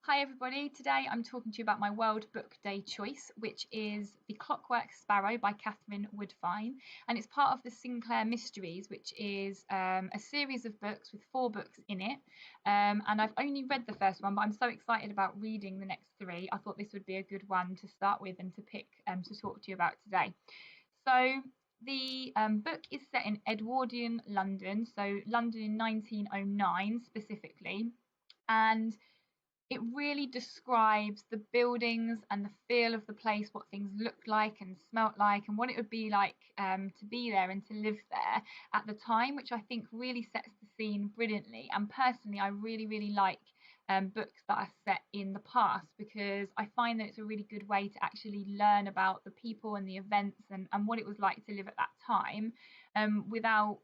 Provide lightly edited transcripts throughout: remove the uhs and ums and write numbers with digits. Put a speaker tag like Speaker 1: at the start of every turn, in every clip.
Speaker 1: Hi everybody, today I'm talking to you about my World Book Day choice, which is The Clockwork Sparrow by Katherine Woodfine, and it's part of the Sinclair Mysteries, which is a series of books with 4 books in it. And I've only read the first one, but I'm so excited about reading the next 3. I thought this would be a good one to start with and to pick to talk to you about today. So the book is set in Edwardian London, so London in 1909 specifically, and it really describes the buildings and the feel of the place, what things looked like and smelt like, and what it would be like to be there and to live there at the time, which I think really sets the scene brilliantly. And personally, I really like books that are set in the past because I find that it's a really good way to actually learn about the people and the events and what it was like to live at that time without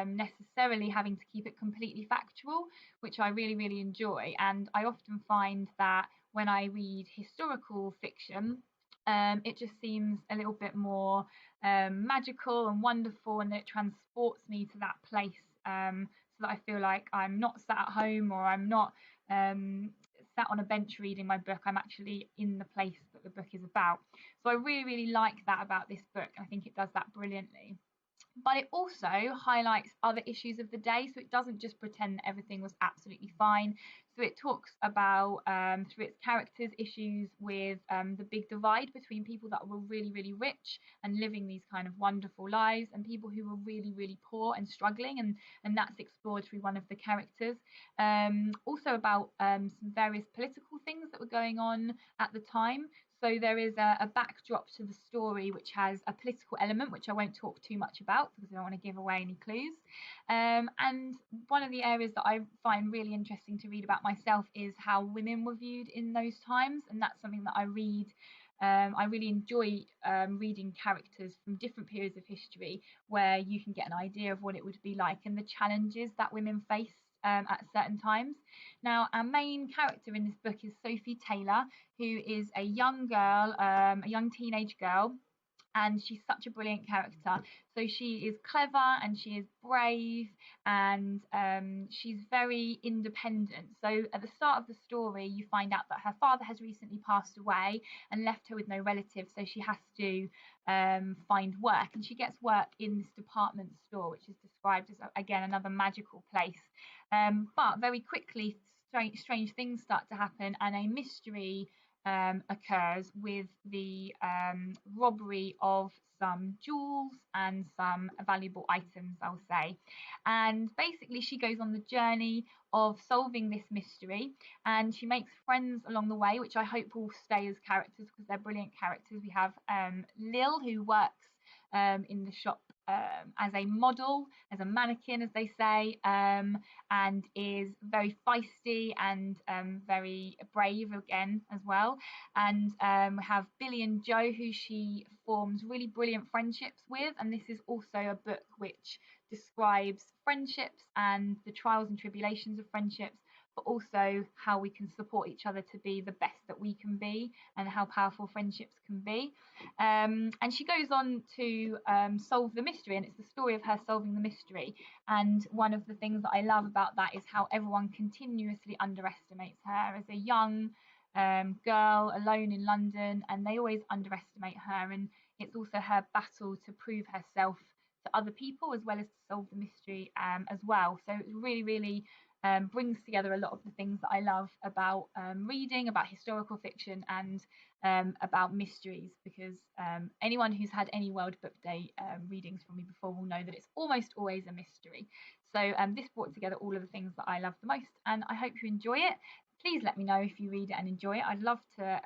Speaker 1: necessarily having to keep it completely factual, which I really enjoy. And I often find that when I read historical fiction, it just seems a little bit more magical and wonderful, and it transports me to that place, so that I feel like I'm not sat at home or I'm not sat on a bench reading my book. I'm actually in the place that the book is about. So I really like that about this book. I think it does that brilliantly, but it also highlights other issues of the day. So it doesn't just pretend that everything was absolutely fine. So it talks about, through its characters, issues with the big divide between people that were really rich and living these kind of wonderful lives and people who were really poor and struggling. And that's explored through one of the characters. Also about some various political things that were going on at the time. So there is a backdrop to the story which has a political element, which I won't talk too much about because I don't want to give away any clues. And one of the areas that I find really interesting to read about myself is how women were viewed in those times, and that's something that I read. I really enjoy reading characters from different periods of history where you can get an idea of what it would be like and the challenges that women face at certain times. Now, our main character in this book is Sophie Taylor, who is a young girl, a young teenage girl, and she's such a brilliant character. So she is clever and she is brave, and she's very independent. So at the start of the story, you find out that her father has recently passed away and left her with no relatives, so she has to find work, and she gets work in this department store, which is described as again another magical place. But very quickly, strange things start to happen, and a mystery occurs with the robbery of some jewels and some valuable items, I'll say. And basically, she goes on the journey of solving this mystery, and she makes friends along the way, which I hope will stay as characters because they're brilliant characters. We have Lil, who works in the shop as a model, as a mannequin, as they say, and is very feisty and very brave again as well. And we have Billy and Joe, who she forms really brilliant friendships with. And this is also a book which describes friendships and the trials and tribulations of friendships, but also how we can support each other to be the best that we can be and how powerful friendships can be. And she goes on to solve the mystery, and it's the story of her solving the mystery. And one of the things that I love about that is how everyone continuously underestimates her as a young girl alone in London, and they always underestimate her. And it's also her battle to prove herself to other people as well as to solve the mystery as well. So it really brings together a lot of the things that I love about reading, about historical fiction, and about mysteries, because anyone who's had any World Book Day readings from me before will know that it's almost always a mystery. So this brought together all of the things that I love the most, and I hope you enjoy it. Please let me know if you read it and enjoy it. I'd love to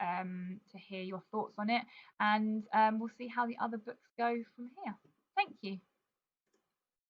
Speaker 1: hear your thoughts on it, and we'll see how the other books go from here. Thank you.